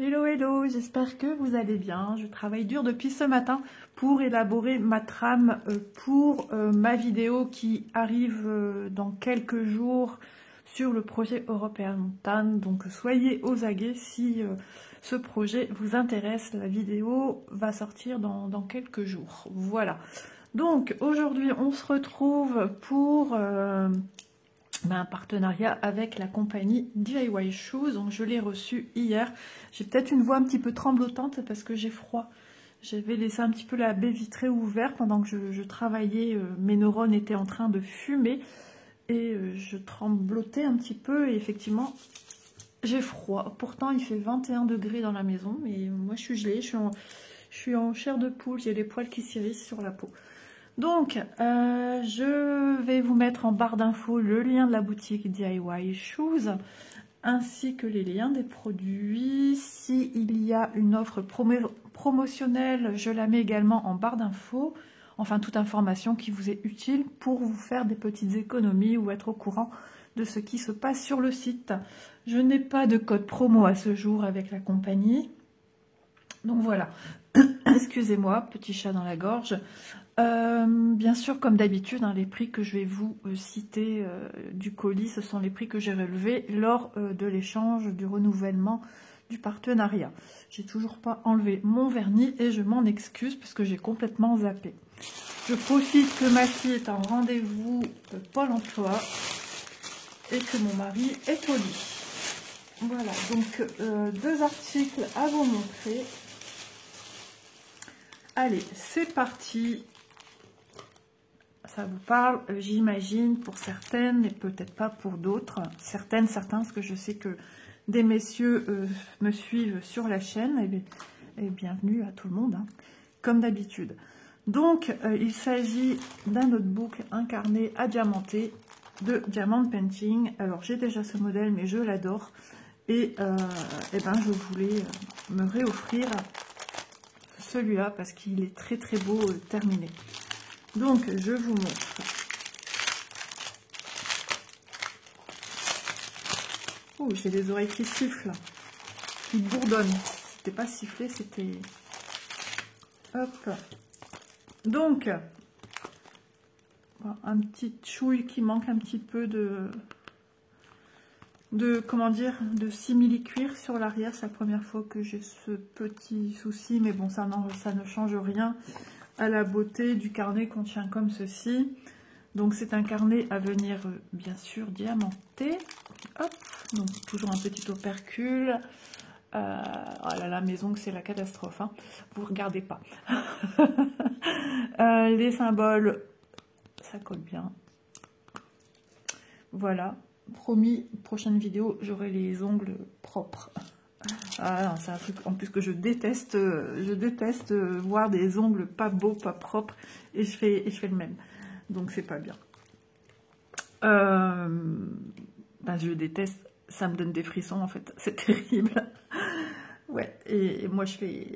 Hello, hello, j'espère que vous allez bien. Je travaille dur depuis ce matin pour élaborer ma trame pour ma vidéo qui arrive dans quelques jours sur le projet European Montan. Donc soyez aux aguets si ce projet vous intéresse. La vidéo va sortir dans quelques jours. Voilà. Donc aujourd'hui on se retrouve pour un partenariat avec la compagnie DIY Shoes. Donc je l'ai reçu hier. J'ai peut-être une voix un petit peu tremblotante parce que j'ai froid. J'avais laissé un petit peu la baie vitrée ouverte pendant que je travaillais. Mes neurones étaient en train de fumer et je tremblotais un petit peu et effectivement j'ai froid. Pourtant il fait 21 degrés dans la maison mais moi je suis gelée, je suis en chair de poule, j'ai les poils qui s'irrissent sur la peau. Donc, je vais vous mettre en barre d'infos le lien de la boutique DIY Shoes, ainsi que les liens des produits. S'il y a une offre promotionnelle, je la mets également en barre d'infos. Enfin, toute information qui vous est utile pour vous faire des petites économies ou être au courant de ce qui se passe sur le site. Je n'ai pas de code promo à ce jour avec la compagnie. Donc voilà, excusez-moi, petit chat dans la gorge. Bien sûr, comme d'habitude, hein, les prix que je vais vous citer du colis, ce sont les prix que j'ai relevés lors de l'échange, du renouvellement du partenariat. J'ai toujours pas enlevé mon vernis et je m'en excuse parce que j'ai complètement zappé. Je profite que ma fille est en rendez-vous Pôle emploi et que mon mari est au lit. Voilà, donc deux articles à vous montrer. Allez, c'est parti. Ça vous parle, j'imagine, pour certaines, et peut-être pas pour d'autres. Certains, parce que je sais que des messieurs me suivent sur la chaîne. Et bienvenue à tout le monde, hein, comme d'habitude. Donc, il s'agit d'un notebook, un carnet à diamanter de Diamond Painting. Alors, j'ai déjà ce modèle, mais je l'adore. Et je voulais me réoffrir celui-là parce qu'il est très très beau terminé. Donc je vous montre. Oh, j'ai les oreilles qui sifflent, qui bourdonnent. C'était pas sifflé, c'était... Hop. Donc, un petit chouille qui manque un petit peu de comment dire, de simili-cuir sur l'arrière. C'est la première fois que j'ai ce petit souci, mais bon, ça ne change rien à la beauté du carnet qu'on tient comme ceci. Donc c'est un carnet à venir bien sûr diamanté. Hop, donc toujours un petit opercule. Oh là là, maison que c'est la catastrophe, hein. Vous regardez pas. Les symboles, ça colle bien. Voilà. Promis, prochaine vidéo, j'aurai les ongles propres. Ah, c'est un truc en plus que je déteste voir des ongles pas beaux, pas propres, et je fais le même. Donc c'est pas bien. Je déteste, ça me donne des frissons en fait, c'est terrible. Ouais, et moi je fais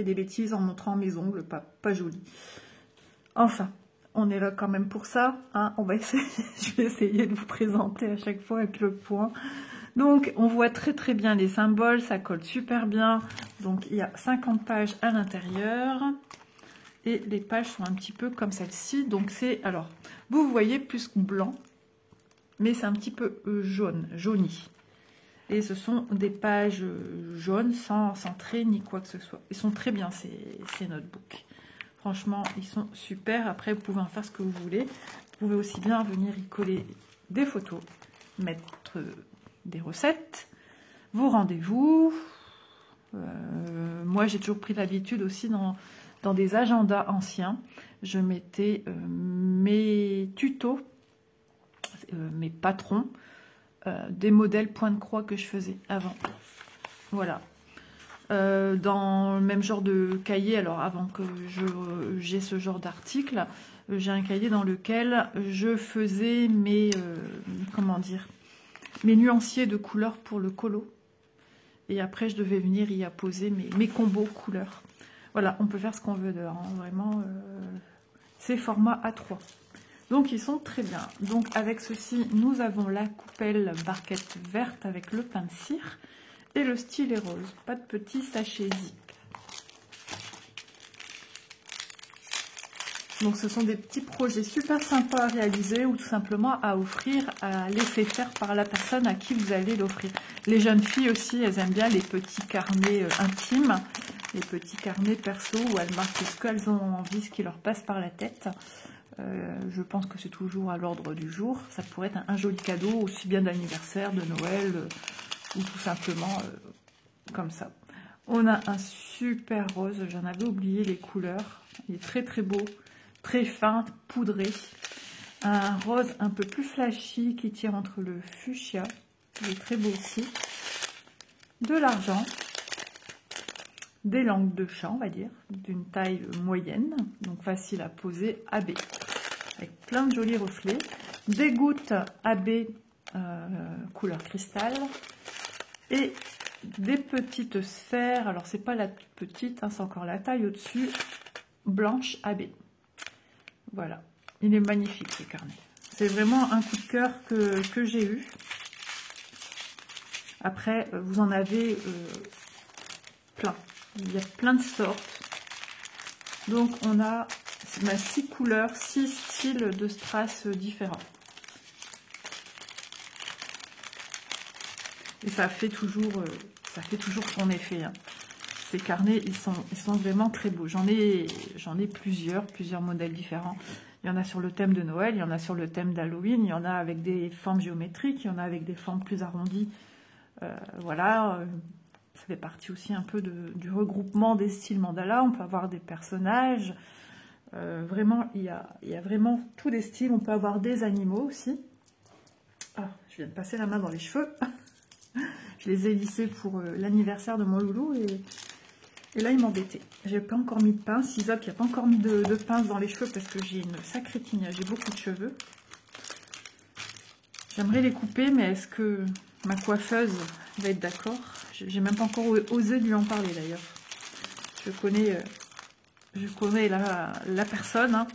des bêtises en montrant mes ongles pas jolis. Enfin. On est là quand même pour ça, hein. On va essayer, je vais essayer de vous présenter à chaque fois avec le point. Donc, on voit très très bien les symboles, ça colle super bien. Donc, il y a 50 pages à l'intérieur. Et les pages sont un petit peu comme celle-ci. Donc, c'est, alors, vous voyez plus blanc, mais c'est un petit peu jaune, jauni. Et ce sont des pages jaunes, sans trait ni quoi que ce soit. Ils sont très bien, ces notebooks. Franchement, ils sont super. Après, vous pouvez en faire ce que vous voulez. Vous pouvez aussi bien venir y coller des photos, mettre des recettes, vos rendez-vous. Moi, j'ai toujours pris l'habitude aussi dans des agendas anciens. Je mettais mes tutos, mes patrons, des modèles point de croix que je faisais avant. Voilà. Dans le même genre de cahier, alors avant que j'ai ce genre d'article, j'ai un cahier dans lequel je faisais mes nuanciers de couleurs pour le colo. Et après, je devais venir y apposer mes combos couleurs. Voilà, on peut faire ce qu'on veut dehors, hein, vraiment, c'est format A3. Donc, ils sont très bien. Donc, avec ceci, nous avons la coupelle barquette verte avec le pain de cire. et le stylet rose. Pas de petit sachet zip. Donc ce sont des petits projets super sympas à réaliser ou tout simplement à offrir, à laisser faire par la personne à qui vous allez l'offrir. Les jeunes filles aussi, elles aiment bien les petits carnets intimes, les petits carnets perso où elles marquent ce qu'elles ont envie, ce qui leur passe par la tête. Je pense que c'est toujours à l'ordre du jour. Ça pourrait être un joli cadeau, aussi bien d'anniversaire, de Noël, ou tout simplement comme ça. On a un super rose, j'en avais oublié les couleurs. Il est très très beau. Très fin, poudré, un rose un peu plus flashy qui tire entre le fuchsia, il est très beau aussi, de l'argent, des langues de chat on va dire, d'une taille moyenne, donc facile à poser, AB, avec plein de jolis reflets, des gouttes AB couleur cristal, et des petites sphères, alors c'est pas la toute petite, hein, c'est encore la taille au-dessus, blanche AB. Voilà, il est magnifique ce carnet. C'est vraiment un coup de cœur que j'ai eu. Après, vous en avez plein. Il y a plein de sortes. Donc, on a 6 couleurs, 6 styles de strass différents. Et ça fait toujours son effet. Hein. Ces carnets, ils sont vraiment très beaux. J'en ai plusieurs modèles différents. Il y en a sur le thème de Noël, il y en a sur le thème d'Halloween, il y en a avec des formes géométriques, il y en a avec des formes plus arrondies. Voilà, ça fait partie aussi un peu du regroupement des styles mandala. On peut avoir des personnages. Vraiment, il y a vraiment tous les styles. On peut avoir des animaux aussi. Ah, je viens de passer la main dans les cheveux. Je les ai lissés pour l'anniversaire de mon loulou et là, il m'embêtait. J'ai pas encore mis de pince. Isaac n'a pas encore mis de pince dans les cheveux parce que j'ai une sacrée tignasse. J'ai beaucoup de cheveux. J'aimerais les couper, mais est-ce que ma coiffeuse va être d'accord? J'ai même pas encore osé lui en parler d'ailleurs. Je connais la personne. Hein.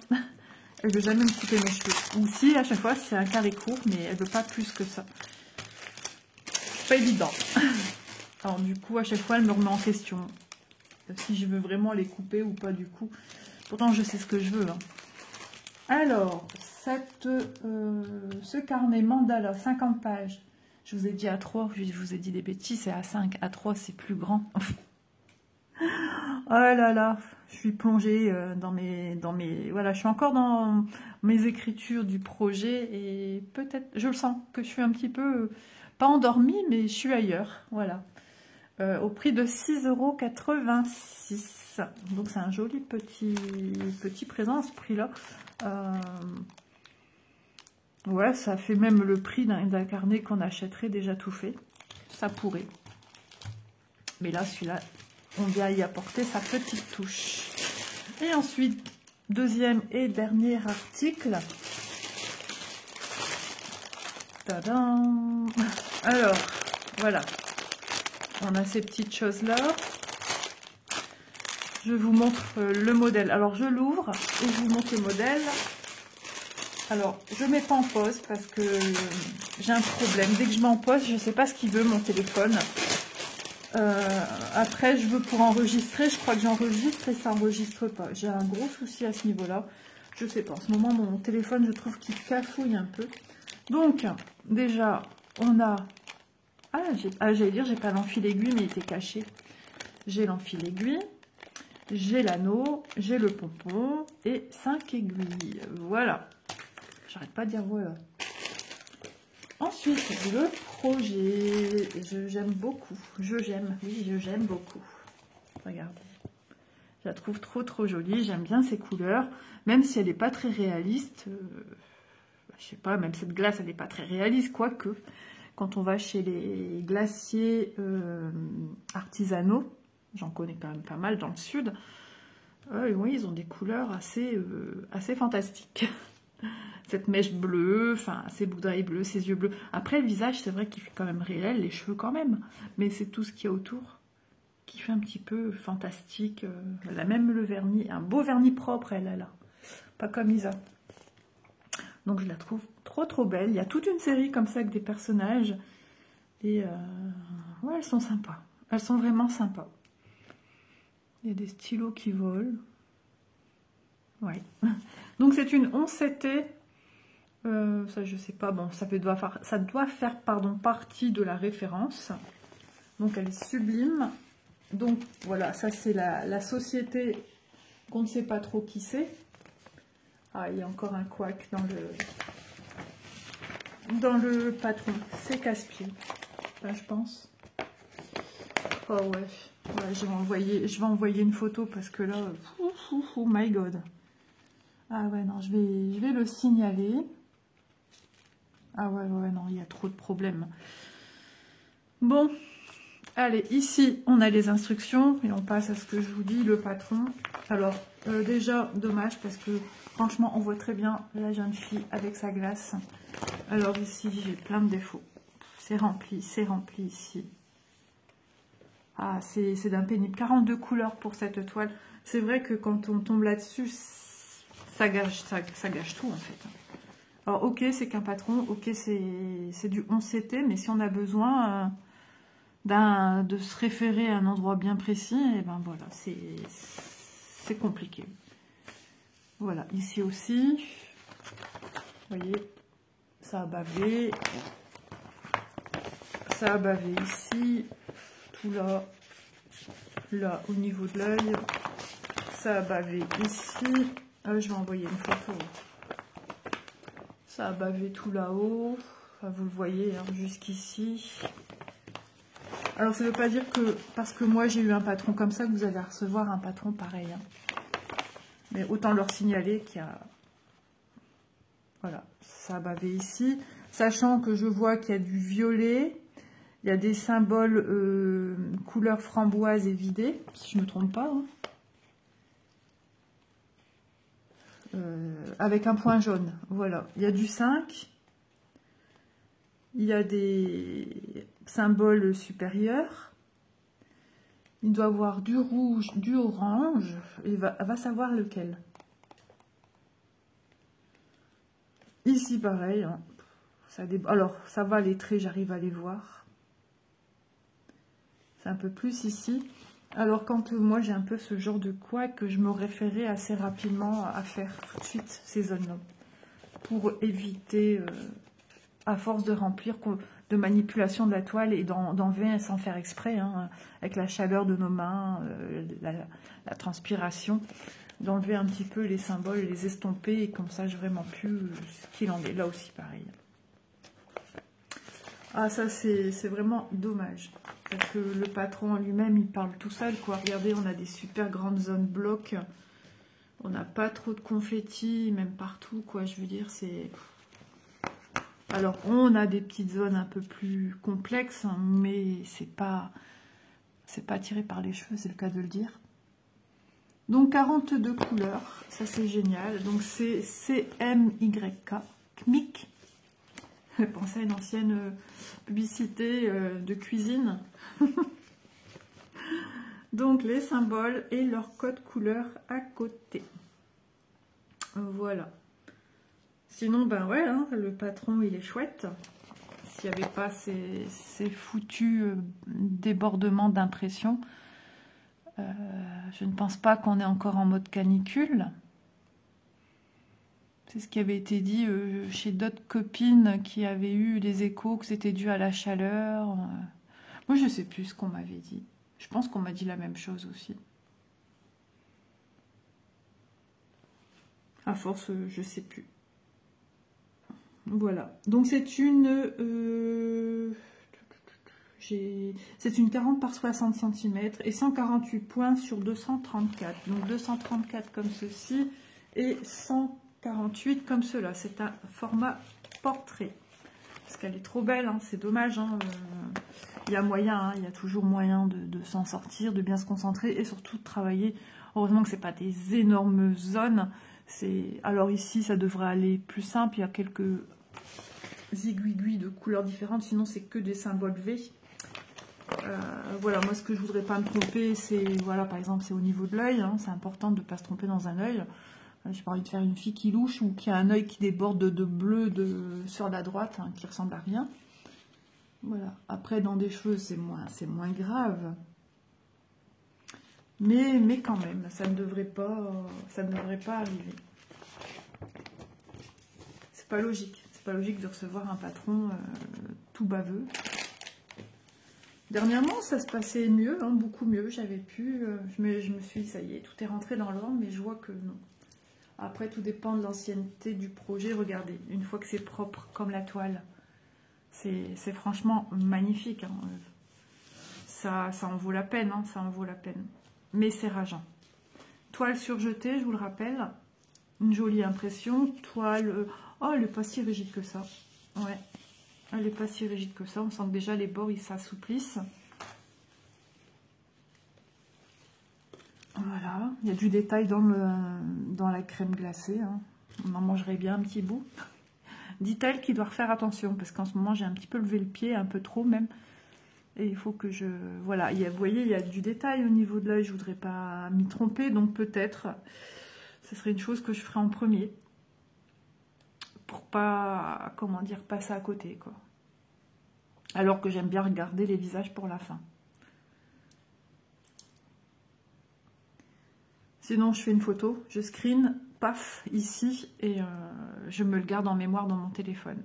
Elle veut jamais me couper mes cheveux. Ou si, à chaque fois, c'est un carré court, mais elle veut pas plus que ça. C'est pas évident. Alors du coup, à chaque fois, elle me remet en question. Si je veux vraiment les couper ou pas du coup. Pourtant, je sais ce que je veux. Hein. Alors, ce carnet mandala, 50 pages. Je vous ai dit à 3, je vous ai dit des bêtises, c'est à 5. À 3, c'est plus grand. Oh là là, je suis plongée dans mes... Voilà, je suis encore dans mes écritures du projet et peut-être, je le sens, que je suis un petit peu... pas endormie, mais je suis ailleurs. Voilà. Au prix de 6,86 €. Donc c'est un joli petit présent à ce prix-là. Ouais, ça fait même le prix d'un carnet qu'on achèterait déjà tout fait. Ça pourrait. Mais là, celui-là, on vient y apporter sa petite touche. Et ensuite, deuxième et dernier article. Tadam! Alors, voilà. On a ces petites choses-là. Je vous montre le modèle. Alors, je l'ouvre et je vous montre le modèle. Alors, je ne mets pas en pause parce que j'ai un problème. Dès que je mets en pause, je ne sais pas ce qu'il veut, mon téléphone. Après, je veux pour enregistrer. Je crois que j'enregistre et ça n'enregistre pas. J'ai un gros souci à ce niveau-là. Je ne sais pas. En ce moment, mon téléphone, je trouve qu'il cafouille un peu. Donc, déjà, on a... j'allais dire, j'ai pas l'enfil aiguille, mais il était caché. J'ai l'enfil aiguille, j'ai l'anneau, j'ai le pompon et 5 aiguilles. Voilà. J'arrête pas de dire voilà. Ensuite, le projet. J'aime beaucoup. J'aime beaucoup. Regardez. Je la trouve trop jolie. J'aime bien ces couleurs. Même si elle n'est pas très réaliste. Je sais pas, même cette glace, elle n'est pas très réaliste, quoique. Quand on va chez les glaciers artisanaux, j'en connais quand même pas mal dans le sud, oui, ils ont des couleurs assez fantastiques. Cette mèche bleue, enfin, ces boucles bleues, ces yeux bleus. Après, le visage, c'est vrai qu'il fait quand même réel, les cheveux quand même. Mais c'est tout ce qu'il y a autour qui fait un petit peu fantastique. Elle a même le vernis, un beau vernis propre, elle a là. Pas comme Isa. Donc, je la trouve trop belle. Il y a toute une série comme ça avec des personnages. Et ouais, elles sont sympas. Elles sont vraiment sympas. Il y a des stylos qui volent. Ouais. Donc c'est une 11CT. Ça je sais pas. Bon, ça doit faire partie de la référence. Donc elle est sublime. Donc voilà, ça c'est la société qu'on ne sait pas trop qui c'est. Ah, il y a encore un couac dans le patron. C'est casse-pied, enfin, je pense. Oh ouais, je vais envoyer une photo parce que là, oh my god. Ah ouais, non, je vais le signaler. Ah ouais, non, il y a trop de problèmes. Bon, allez, ici, on a les instructions et on passe à ce que je vous dis, le patron. Alors, déjà, dommage parce que franchement, on voit très bien la jeune fille avec sa glace. Alors ici, j'ai plein de défauts. C'est rempli ici. Ah, c'est d'un pénible. 42 couleurs pour cette toile. C'est vrai que quand on tombe là-dessus, ça gâche tout en fait. Alors ok, c'est qu'un patron, ok, c'est du 11CT, mais si on a besoin de se référer à un endroit bien précis, et ben voilà, c'est compliqué. Voilà, ici aussi, vous voyez, ça a bavé. Ça a bavé ici, tout là au niveau de l'œil. Ça a bavé ici. Je vais envoyer une photo. Ça a bavé tout là-haut. Enfin, vous le voyez, hein, jusqu'ici. Alors, ça ne veut pas dire que parce que moi j'ai eu un patron comme ça, que vous allez recevoir un patron pareil. Hein. Mais autant leur signaler qu'il y a... Voilà, ça a bavé ici. Sachant que je vois qu'il y a du violet. Il y a des symboles couleur framboise et vidé, si je ne me trompe pas. Hein. Avec un point jaune. Voilà. Il y a du 5. Il y a des symboles supérieurs. Il doit avoir du rouge, du orange. Elle va savoir lequel. Ici, pareil. Hein. Alors, ça va, les traits, j'arrive à les voir. Un peu plus ici. Alors quand moi j'ai un peu ce genre de couac que je me référais assez rapidement à faire tout de suite ces zones-là pour éviter à force de remplir de manipulation de la toile et d'enlever sans faire exprès hein, avec la chaleur de nos mains, la transpiration, d'enlever un petit peu les symboles, les estomper et comme ça je vraiment plus ce qu'il en est. Là aussi pareil. Ah ça c'est vraiment dommage. Parce que le patron en lui-même, il parle tout seul, quoi. Regardez, on a des super grandes zones blocs. On n'a pas trop de confettis, même partout, quoi. Je veux dire, c'est... Alors, on a des petites zones un peu plus complexes, hein, mais c'est pas tiré par les cheveux, c'est le cas de le dire. Donc, 42 couleurs. Ça, c'est génial. Donc, c'est CMYK. CMYK. Pensez à une ancienne publicité de cuisine. Donc les symboles et leur code couleur à côté. Voilà. Sinon, ben ouais, hein, le patron il est chouette. S'il n'y avait pas ces foutus débordements d'impression, je ne pense pas qu'on est encore en mode canicule. C'est ce qui avait été dit chez d'autres copines qui avaient eu les échos, que c'était dû à la chaleur. Moi, je ne sais plus ce qu'on m'avait dit. Je pense qu'on m'a dit la même chose aussi. À force, je ne sais plus. Voilà. Donc, c'est une... c'est une 40 par 60 cm et 148 points sur 234. Donc, 234 comme ceci et 148 comme cela. C'est un format portrait. Parce qu'elle est trop belle, hein, c'est dommage. Hein, il y a moyen, hein, il y a toujours moyen de s'en sortir, de bien se concentrer et surtout de travailler. Heureusement que ce n'est pas des énormes zones. Alors ici, ça devrait aller plus simple. Il y a quelques aiguilles de couleurs différentes. Sinon, c'est que des symboles V. Voilà, moi, ce que je voudrais pas me tromper, c'est, voilà, par exemple, c'est au niveau de l'œil. Hein, c'est important de ne pas se tromper dans un œil. J'ai pas envie de faire une fille qui louche ou qui a un œil qui déborde de bleu sur la droite, hein, qui ressemble à rien. Voilà. Après, dans des cheveux, c'est moins grave. Mais quand même, ça ne devrait pas arriver. C'est pas logique. C'est pas logique de recevoir un patron tout baveux. Dernièrement, ça se passait mieux, hein, beaucoup mieux. J'avais pu, je me suis dit, ça y est, tout est rentré dans l'ordre, mais je vois que non. Après, tout dépend de l'ancienneté du projet. Regardez, une fois que c'est propre comme la toile, c'est franchement magnifique. Hein. Ça en vaut la peine, hein, ça en vaut la peine. Mais c'est rageant. Toile surjetée, je vous le rappelle. Une jolie impression. Toile... Oh, elle n'est pas si rigide que ça. Ouais. Elle n'est pas si rigide que ça. On sent que déjà les bords, ils s'assouplissent. Voilà. Il y a du détail dans la crème glacée. Hein. On en mangerait bien un petit bout. Dit-elle qu'il doit refaire attention. Parce qu'en ce moment, j'ai un petit peu levé le pied. Un peu trop même. Et il faut que je... Voilà, vous voyez, il y a du détail au niveau de l'œil. Je ne voudrais pas m'y tromper. Donc peut-être, ce serait une chose que je ferai en premier. Pour pas, comment dire, passer à côté, quoi. Alors que j'aime bien regarder les visages pour la fin. Sinon, je fais une photo. Je screen, paf, ici. Et je me le garde en mémoire dans mon téléphone.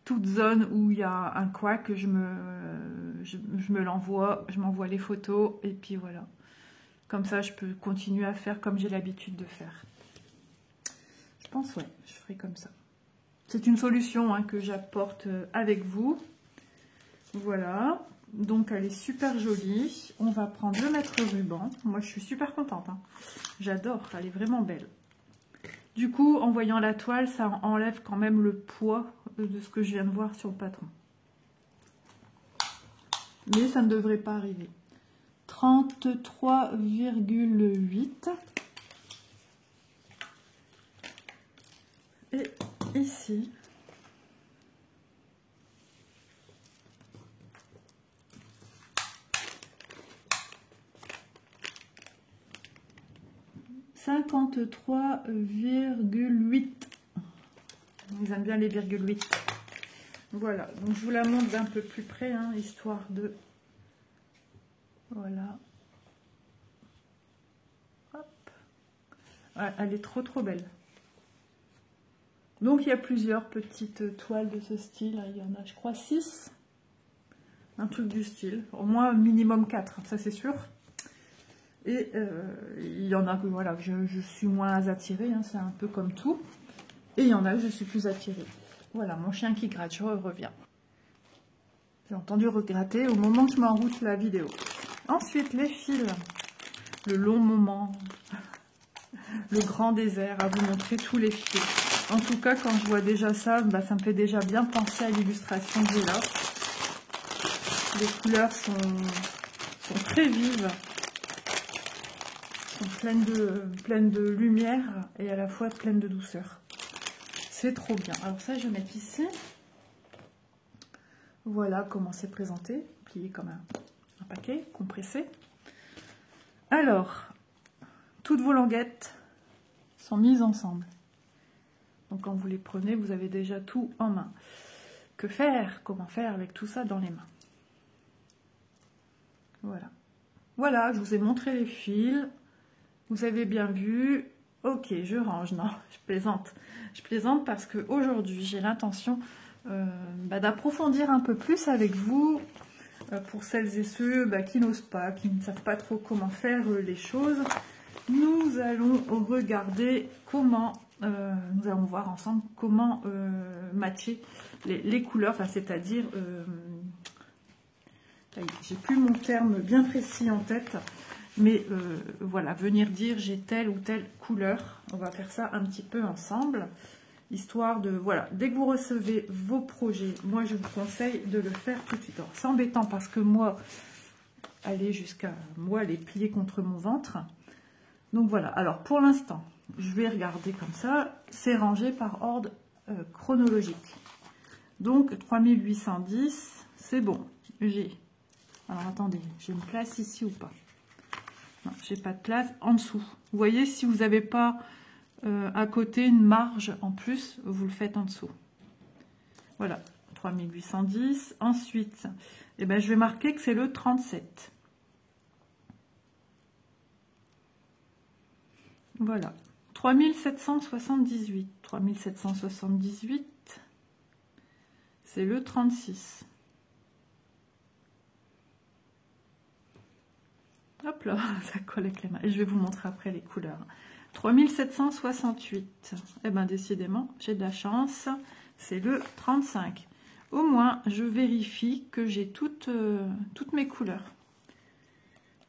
Toute zone où il y a un couac, je me l'envoie, je m'envoie les photos et puis voilà. Comme ça, je peux continuer à faire comme j'ai l'habitude de faire. Je pense, ouais, je ferai comme ça. C'est une solution hein, que j'apporte avec vous. Voilà. Donc, elle est super jolie. On va prendre le mètre ruban. Moi, je suis super contente. Hein. J'adore, elle est vraiment belle. Du coup, en voyant la toile, ça enlève quand même le poids de ce que je viens de voir sur le patron. Mais ça ne devrait pas arriver. 33,8. Et ici, « 53,8 ». Ils aiment bien les virgules 8. Voilà, donc je vous la montre d'un peu plus près, hein, histoire de... Voilà. Hop. Ouais, elle est trop belle. Donc il y a plusieurs petites toiles de ce style. Il y en a, je crois, 6. Un truc du style. Au moins minimum 4, ça c'est sûr. Et il y en a que voilà, je suis moins attirée, hein, c'est un peu comme tout. Et il y en a que je suis plus attirée. Voilà, mon chien qui gratte, je reviens. J'ai entendu regratter au moment que je m'enroute la vidéo. Ensuite, les fils. Le long moment. Le grand désert, à vous montrer tous les fils. En tout cas, quand je vois déjà ça, bah, ça me fait déjà bien penser à l'illustration que j'ai là. Les couleurs sont très vives. Sont pleines de lumière et à la fois pleines de douceur. C'est trop bien. Alors ça, je vais mettre ici. Voilà comment c'est présenté. Plié comme un paquet, compressé. Alors, toutes vos languettes sont mises ensemble. Donc quand vous les prenez, vous avez déjà tout en main. Que faire? Comment faire avec tout ça dans les mains? Voilà. Voilà, je vous ai montré les fils. Vous avez bien vu. Ok, je range. Non, je plaisante. Je plaisante parce qu'aujourd'hui, j'ai l'intention d'approfondir un peu plus avec vous. Pour celles et ceux qui n'osent pas, qui ne savent pas trop comment faire les choses. Nous allons regarder comment, nous allons voir ensemble comment matcher les couleurs, enfin, c'est-à-dire, j'ai plus mon terme bien précis en tête, mais voilà, venir dire j'ai telle ou telle couleur. On va faire ça un petit peu ensemble, histoire de, voilà, dès que vous recevez vos projets, moi je vous conseille de le faire tout de suite. C'est embêtant parce que moi, aller jusqu'à moi, les plier contre mon ventre. Donc voilà, alors pour l'instant, je vais regarder comme ça, c'est rangé par ordre chronologique. Donc 3810, c'est bon. Alors attendez, j'ai une place ici ou pas? Non, j'ai pas de place en dessous. Vous voyez, si vous n'avez pas à côté une marge en plus, vous le faites en dessous. Voilà, 3810. Ensuite, eh ben, je vais marquer que c'est le 37. Voilà. 3778. 3778, c'est le 36. Hop là, ça colle avec les mains. Et je vais vous montrer après les couleurs. 3768. Eh bien, décidément, j'ai de la chance. C'est le 35. Au moins, je vérifie que j'ai toutes mes couleurs.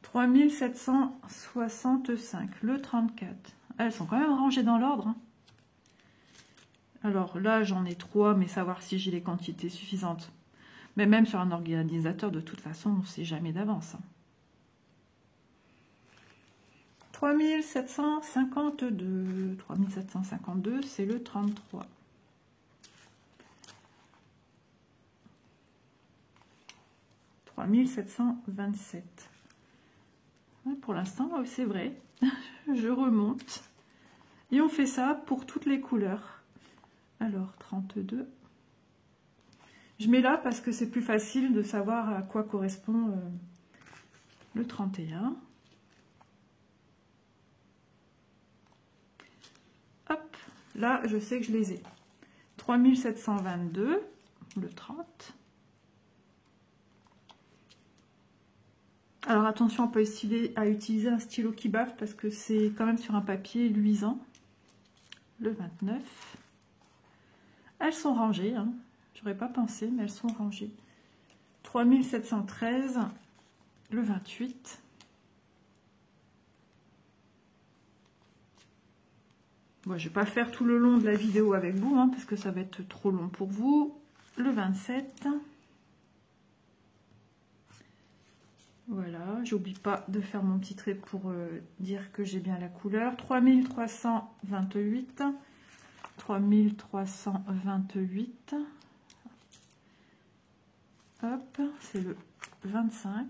3765. Le 34. Elles sont quand même rangées dans l'ordre. Hein. Alors là, j'en ai 3, mais savoir si j'ai les quantités suffisantes. Mais même sur un organisateur, de toute façon, on ne sait jamais d'avance. 3752. 3752, c'est le 33. 3727. Pour l'instant, c'est vrai. Je remonte. Et on fait ça pour toutes les couleurs. Alors, 32. Je mets là parce que c'est plus facile de savoir à quoi correspond le 31. Hop, là, je sais que je les ai. 3722, le 30. Alors, attention à utiliser un stylo qui baffe parce que c'est quand même sur un papier luisant. Le 29. Elles sont rangées, hein. J'aurais pas pensé, mais elles sont rangées. 3713, le 28. Bon, je vais pas faire tout le long de la vidéo avec vous, hein, parce que ça va être trop long pour vous. Le 27. Voilà, j'oublie pas de faire mon petit trait pour dire que j'ai bien la couleur. 3328. 3328. Hop, c'est le 25.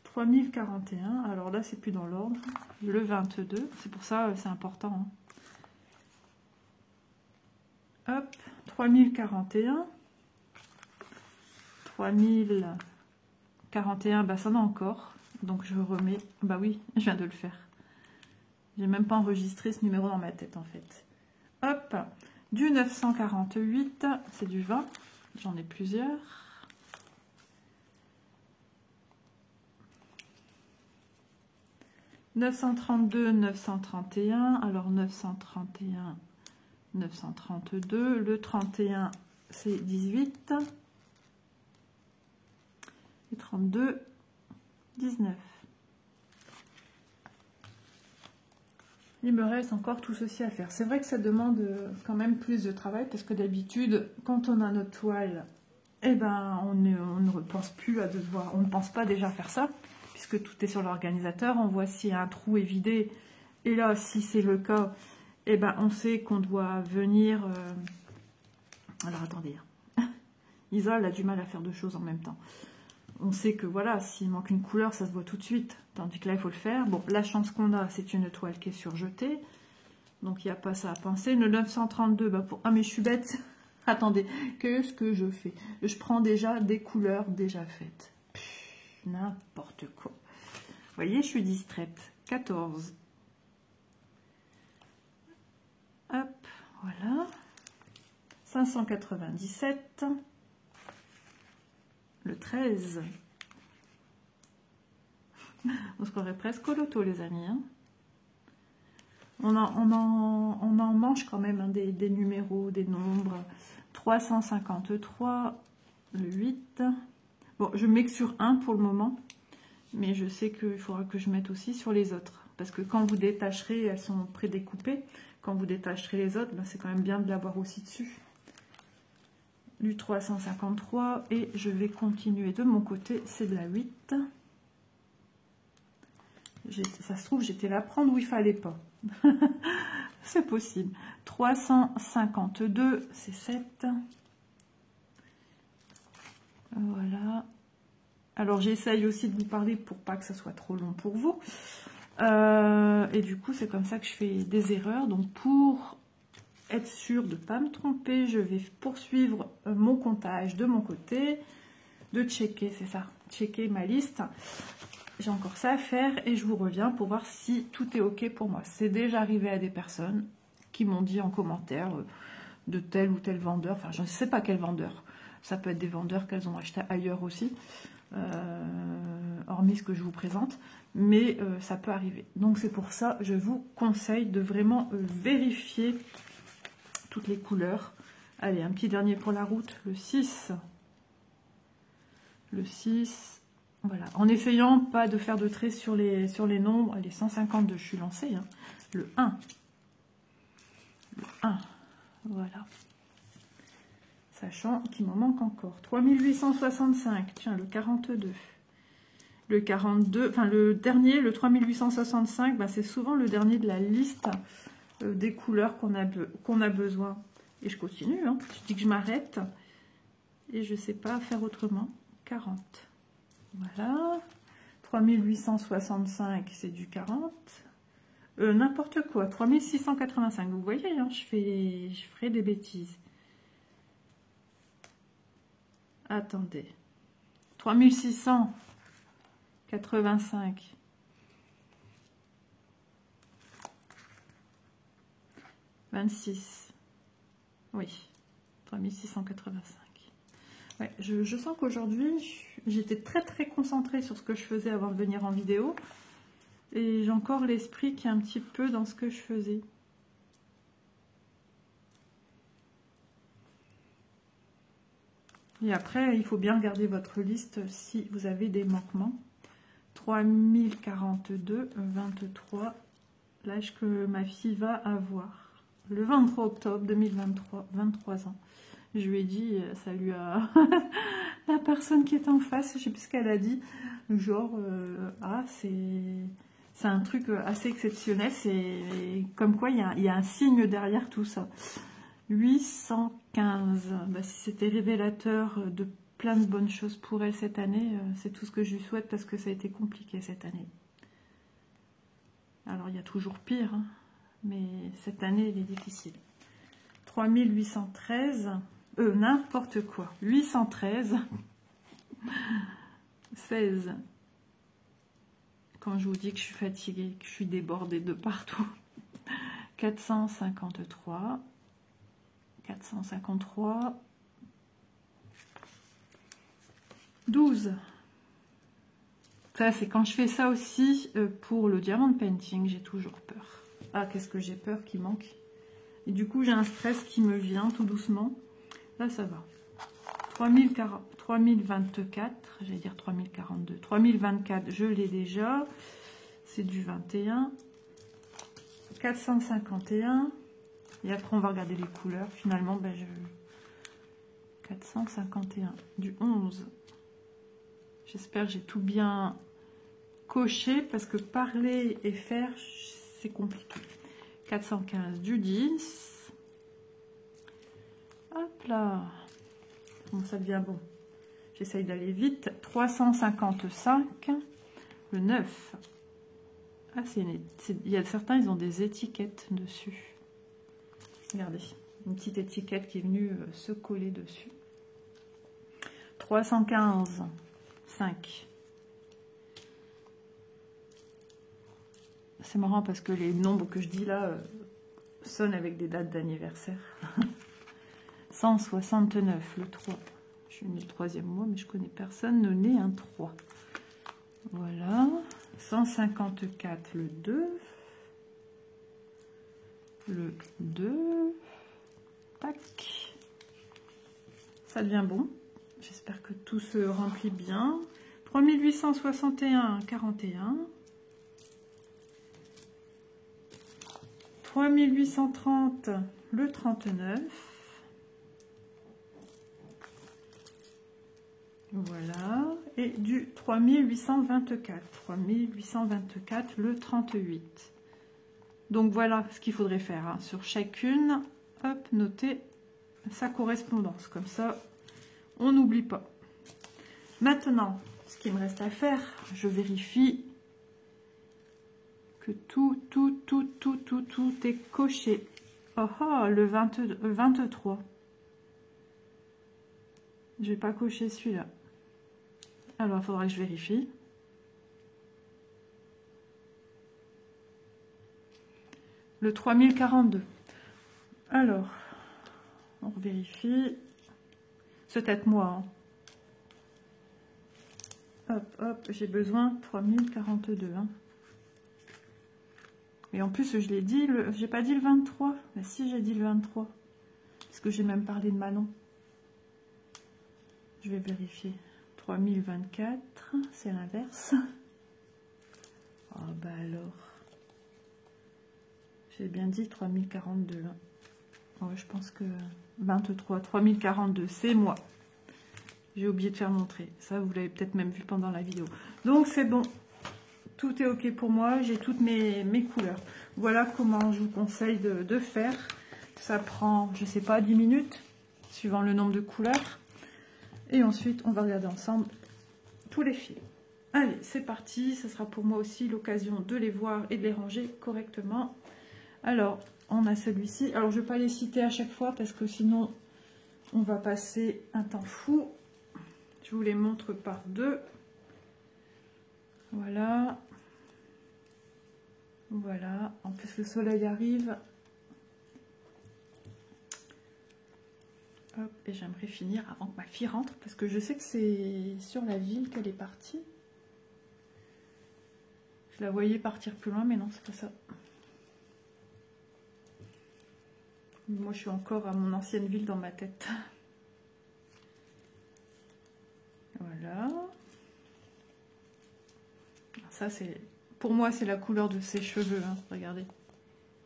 3041. Alors là, c'est plus dans l'ordre. Le 22. C'est pour ça, c'est important. Hein. Hop, 3041. 3041, bah ça en a encore. Donc je remets. Bah oui, je viens de le faire. J'ai même pas enregistré ce numéro dans ma tête en fait. Hop, du 948, c'est du 20. J'en ai plusieurs. « 932, 931. Alors 931, 932. Le 31, c'est 18. Et 32, 19. Il me reste encore tout ceci à faire. C'est vrai que ça demande quand même plus de travail parce que d'habitude, quand on a notre toile, eh ben, on ne repense plus à devoir, on ne pense pas déjà faire ça puisque tout est sur l'organisateur. On voit si un trou est vidé et là, si c'est le cas, eh ben, on sait qu'on doit venir. Alors attendez, Isa elle a du mal à faire deux choses en même temps. On sait que voilà, s'il manque une couleur, ça se voit tout de suite. Tandis que là, il faut le faire. Bon, la chance qu'on a, c'est une toile qui est surjetée. Donc, il n'y a pas ça à penser. Le 932, bah pour... Ah, mais je suis bête. Attendez, qu'est-ce que je fais? Je prends déjà des couleurs déjà faites. N'importe quoi. Vous voyez, je suis distraite. 14. Hop, voilà. 597. Le 13. On se croirait presque au loto, les amis. Hein. On en mange quand même hein, des numéros, des nombres. 353, le 8. Bon, je mets que sur un pour le moment. Mais je sais qu'il faudra que je mette aussi sur les autres. Parce que quand vous détacherez, elles sont prédécoupées. Quand vous détacherez les autres, ben, c'est quand même bien de l'avoir aussi dessus. Du 353 et je vais continuer de mon côté, c'est de la 8. Ça se trouve, j'étais là prendre où il fallait pas. C'est possible. 352, c'est 7. Voilà. Alors, j'essaye aussi de vous parler pour pas que ça soit trop long pour vous. Et du coup, c'est comme ça que je fais des erreurs. Donc, pour être sûr de ne pas me tromper, je vais poursuivre mon comptage de mon côté, de checker, c'est ça, checker ma liste. J'ai encore ça à faire et je vous reviens pour voir si tout est ok pour moi. C'est déjà arrivé à des personnes qui m'ont dit en commentaire de tel ou tel vendeur, enfin je ne sais pas quel vendeur, ça peut être des vendeurs qu'elles ont acheté ailleurs aussi, hormis ce que je vous présente, mais ça peut arriver. Donc c'est pour ça, je vous conseille de vraiment vérifier toutes les couleurs. Allez, un petit dernier pour la route, le 6. Le 6... Voilà, en essayant pas de faire de traits sur les nombres, les 152, je suis lancée, hein. Le 1, voilà, sachant qu'il m'en manque encore, 3865, tiens, le 42, le 42, enfin le dernier, le 3865, bah, c'est souvent le dernier de la liste des couleurs qu'on a besoin, et je continue, hein. Je dis que je m'arrête, et je sais pas faire autrement, 40. Voilà, 3865, c'est du 40. N'importe quoi, 3685. Vous voyez, hein, je ferai des bêtises. Attendez. 3685. « 26. Oui, 3685. Ouais, je sens qu'aujourd'hui, j'étais très concentrée sur ce que je faisais avant de venir en vidéo. Et j'ai encore l'esprit qui est un petit peu dans ce que je faisais. Et après, il faut bien regarder votre liste si vous avez des manquements. 3042, 23, l'âge que ma fille va avoir. Le 23 octobre 2023, 23 ans. Je lui ai dit, salut à la personne qui est en face, je sais plus ce qu'elle a dit, genre, ah, c'est un truc assez exceptionnel, c'est comme quoi il y a un signe derrière tout ça. 815, bah, si c'était révélateur de plein de bonnes choses pour elle cette année, c'est tout ce que je lui souhaite parce que ça a été compliqué cette année. Alors il y a toujours pire, hein, mais cette année elle est difficile. 3813, n'importe quoi, 813, 16. Quand je vous dis que je suis fatiguée, que je suis débordée de partout. 453, 453, 12. Ça, c'est quand je fais ça aussi pour le diamond painting, j'ai toujours peur. Ah, qu'est-ce que j'ai peur qu'il manque. Et du coup, j'ai un stress qui me vient tout doucement. Là, ça va. 3024, j'allais dire 3042. 3024, je l'ai déjà. C'est du 21. 451. Et après, on va regarder les couleurs. Finalement, ben, 451. Du 11. J'espère que j'ai tout bien coché parce que parler et faire, c'est compliqué. 415 du 10. Hop là. Bon, ça devient bon. J'essaye d'aller vite. 355. Le 9. Ah, il y a certains, ils ont des étiquettes dessus. Regardez. Une petite étiquette qui est venue se coller dessus. 315. 5. C'est marrant parce que les nombres que je dis là sonnent avec des dates d'anniversaire. 169, le 3. Je suis née le 3e mois, mais je connais personne ne naît un 3. Voilà. 154, le 2. Le 2. Tac. Ça devient bon. J'espère que tout se remplit bien. 3861, 41. 3830, le 39. Voilà. Et du 3824. 3824, le 38. Donc voilà ce qu'il faudrait faire. Hein. Sur chacune, hop, noter sa correspondance. Comme ça, on n'oublie pas. Maintenant, ce qu'il me reste à faire, je vérifie que tout est coché. Oh, oh, le 23. Je vais pas cocher celui-là. Alors, il faudra que je vérifie. Le 3042. Alors, on vérifie. C'est peut-être moi. Hein. Hop, hop, j'ai besoin de 3042. Hein. Et en plus, je l'ai dit, j'ai pas dit le 23. Mais si, j'ai dit le 23. Parce que j'ai même parlé de Manon. Je vais vérifier. 3024, c'est l'inverse. Oh, bah alors. J'ai bien dit 3042. Hein. Ouais, je pense que 23, 3042, c'est moi. J'ai oublié de faire montrer. Ça, vous l'avez peut-être même vu pendant la vidéo. Donc, c'est bon. Tout est OK pour moi. J'ai toutes mes couleurs. Voilà comment je vous conseille de faire. Ça prend, je sais pas, 10 minutes, suivant le nombre de couleurs. Et ensuite, on va regarder ensemble tous les fils. Allez, c'est parti. Ce sera pour moi aussi l'occasion de les voir et de les ranger correctement. Alors, on a celui-ci. Alors, je ne vais pas les citer à chaque fois parce que sinon, on va passer un temps fou. Je vous les montre par deux. Voilà. Voilà. En plus, le soleil arrive. Hop, et j'aimerais finir avant que ma fille rentre parce que je sais que c'est sur la ville qu'elle est partie. Je la voyais partir plus loin, mais non, c'est pas ça. Moi, je suis encore à mon ancienne ville dans ma tête. Voilà. Ça, c'est... Pour moi, c'est la couleur de ses cheveux. Hein. Regardez.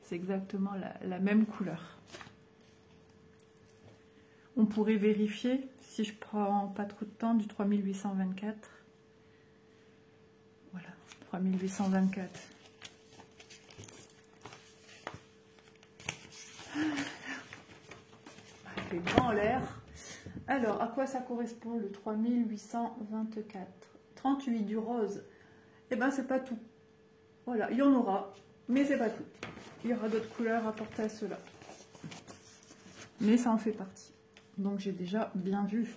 C'est exactement la même couleur. On pourrait vérifier, si je prends pas trop de temps, du 3824. Voilà, 3824. Les bras en l'air. Alors, à quoi ça correspond le 3824? 38 du rose. Eh ben, c'est pas tout. Voilà, il y en aura, mais c'est pas tout. Il y aura d'autres couleurs apportées à cela. Mais ça en fait partie. Donc, j'ai déjà bien vu.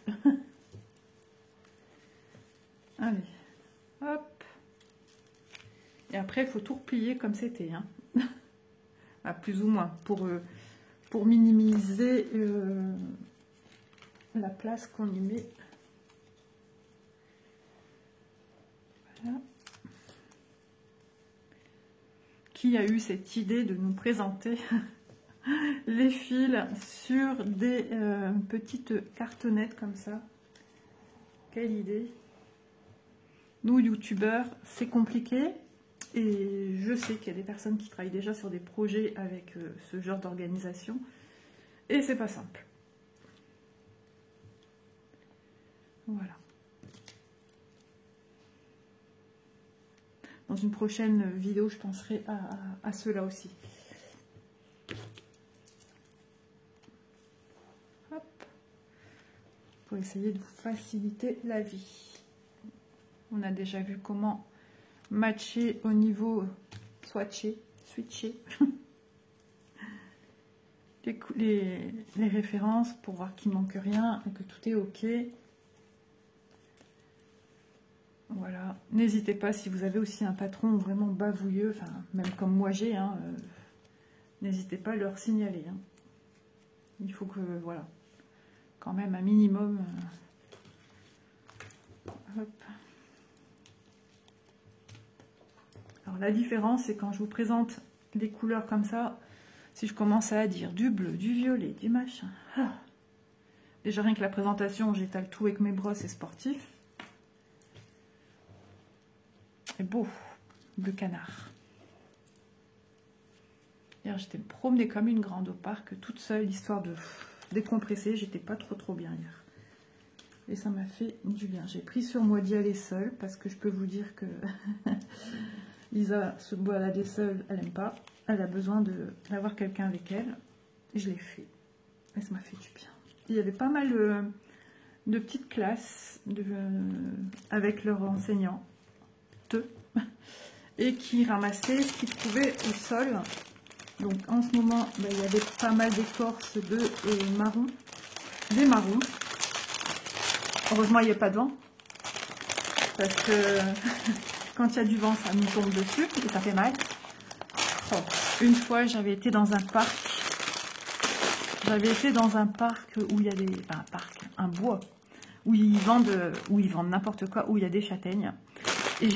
Allez, hop. Et après, il faut tout replier comme c'était. Hein. Ah, plus ou moins, pour minimiser la place qu'on y met. Voilà. Qui a eu cette idée de nous présenter les fils sur des petites cartonnettes comme ça? Quelle idée! Nous, youtubeurs, c'est compliqué. Et je sais qu'il y a des personnes qui travaillent déjà sur des projets avec ce genre d'organisation. Et c'est pas simple. Voilà. Dans une prochaine vidéo, je penserai à cela aussi. Hop. Pour essayer de vous faciliter la vie. On a déjà vu comment matcher au niveau swatcher les références pour voir qu'il ne manque rien et que tout est ok. Voilà, n'hésitez pas si vous avez aussi un patron vraiment bavouilleux, enfin même comme moi j'ai, hein, n'hésitez pas à leur signaler. Hein. Il faut que, voilà, quand même un minimum. Hop. Alors la différence, c'est quand je vous présente des couleurs comme ça, si je commence à dire du bleu, du violet, du machin. Ah. Déjà rien que la présentation, j'étale tout avec mes brosses et sportif. Et beau, bleu canard. Hier, j'étais me promener comme une grande au parc, toute seule, histoire de décompresser. J'étais pas trop bien hier. Et ça m'a fait du bien. J'ai pris sur moi d'y aller seule, parce que je peux vous dire que Lisa se balader seule, elle n'aime pas. Elle a besoin d'avoir quelqu'un avec elle. Et je l'ai fait. Et ça m'a fait du bien. Il y avait pas mal de petites classes avec leurs enseignants. Et qui ramassaient ce qu'ils trouvaient au sol Donc en ce moment, ben, il y avait pas mal d'écorces de marron, des marrons. Heureusement, il n'y a pas de vent. Parce que quand il y a du vent, ça nous tombe dessus et ça fait mal. Oh. Une fois, j'avais été dans un parc. J'avais été dans un parc où il y a des... Enfin, un bois. Où ils vendent n'importe quoi, où il y a des châtaignes. Et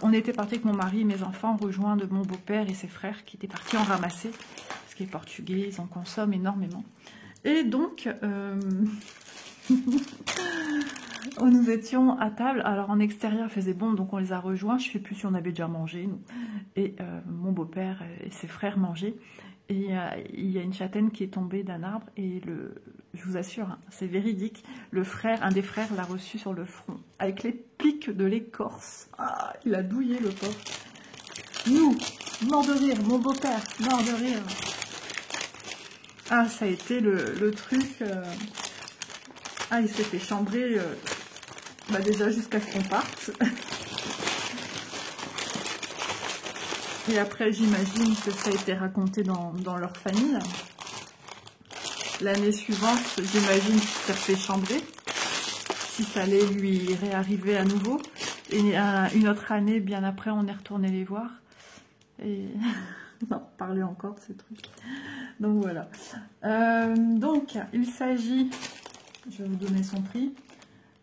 on était partis avec mon mari et mes enfants, rejoints de mon beau-père et ses frères qui étaient partis en ramasser. Parce qu'ils sont portugais, ils en consomment énormément. Et donc... nous étions à table, alors en extérieur il faisait bon, donc on les a rejoints, je ne sais plus si on avait déjà mangé, nous. Et mon beau-père et ses frères mangeaient, et il y a une châtaigne qui est tombée d'un arbre, et je vous assure, hein, c'est véridique, un des frères l'a reçu sur le front, avec les pics de l'écorce. Ah, il a douillé le pauvre. Nous, mort de rire, mon beau-père, mort de rire. Ah, ça a été le truc... Ah, il s'est fait chambrer déjà jusqu'à ce qu'on parte. Et après, j'imagine que ça a été raconté dans leur famille. L'année suivante, j'imagine qu'il s'est fait chambrer. Si ça allait lui réarriver à nouveau. Et une autre année, bien après, on est retourné les voir. Et non, parler encore de ce truc. Donc voilà. Donc, il s'agit... Je vais vous donner son prix.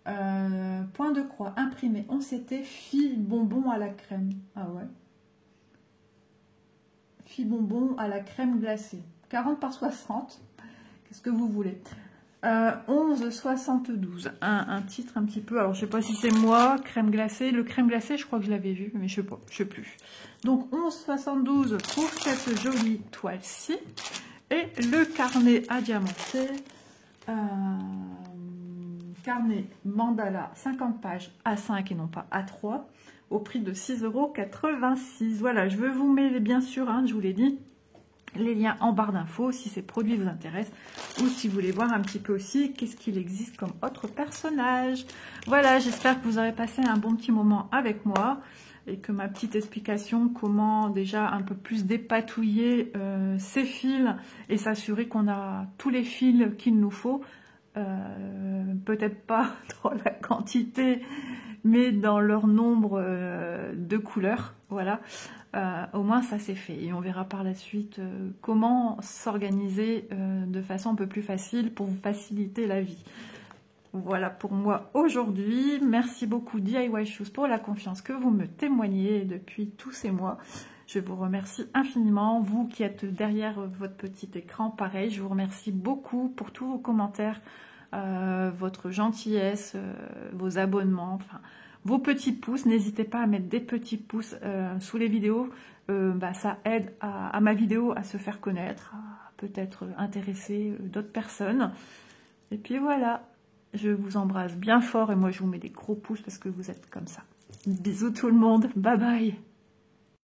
Point de croix, imprimé. On s'était fille bonbon à la crème. Ah ouais. Fille bonbon à la crème glacée. 40 par 60. Qu'est-ce que vous voulez? 11,72. Un titre un petit peu. Alors, je sais pas si c'est moi. Crème glacée. Le crème glacé, je crois que je l'avais vu. Mais je sais pas. Je sais plus. Donc, 11,72 pour cette jolie toile-ci. Et le carnet à diamanter. Carnet mandala 50 pages A5 et non pas A3 au prix de 6,86 €. Voilà, je vous mets bien sûr, hein, je vous l'ai dit, les liens en barre d'infos si ces produits vous intéressent ou si vous voulez voir un petit peu aussi qu'est-ce qu'il existe comme autre personnage. Voilà, j'espère que vous aurez passé un bon petit moment avec moi et que ma petite explication comment déjà un peu plus dépatouiller ces fils et s'assurer qu'on a tous les fils qu'il nous faut. Peut-être pas dans la quantité mais dans leur nombre de couleurs, voilà. Au moins ça c'est fait et on verra par la suite comment s'organiser de façon un peu plus facile pour vous faciliter la vie. Voilà pour moi aujourd'hui. Merci beaucoup DIY Shoes pour la confiance que vous me témoignez depuis tous ces mois. Je vous remercie infiniment. Vous qui êtes derrière votre petit écran, pareil, je vous remercie beaucoup pour tous vos commentaires, votre gentillesse, vos abonnements, enfin vos petits pouces. N'hésitez pas à mettre des petits pouces sous les vidéos. Ça aide à ma vidéo à se faire connaître, à peut-être intéresser d'autres personnes. Et puis voilà. Je vous embrasse bien fort et moi je vous mets des gros pouces parce que vous êtes comme ça. Bisous tout le monde, bye bye.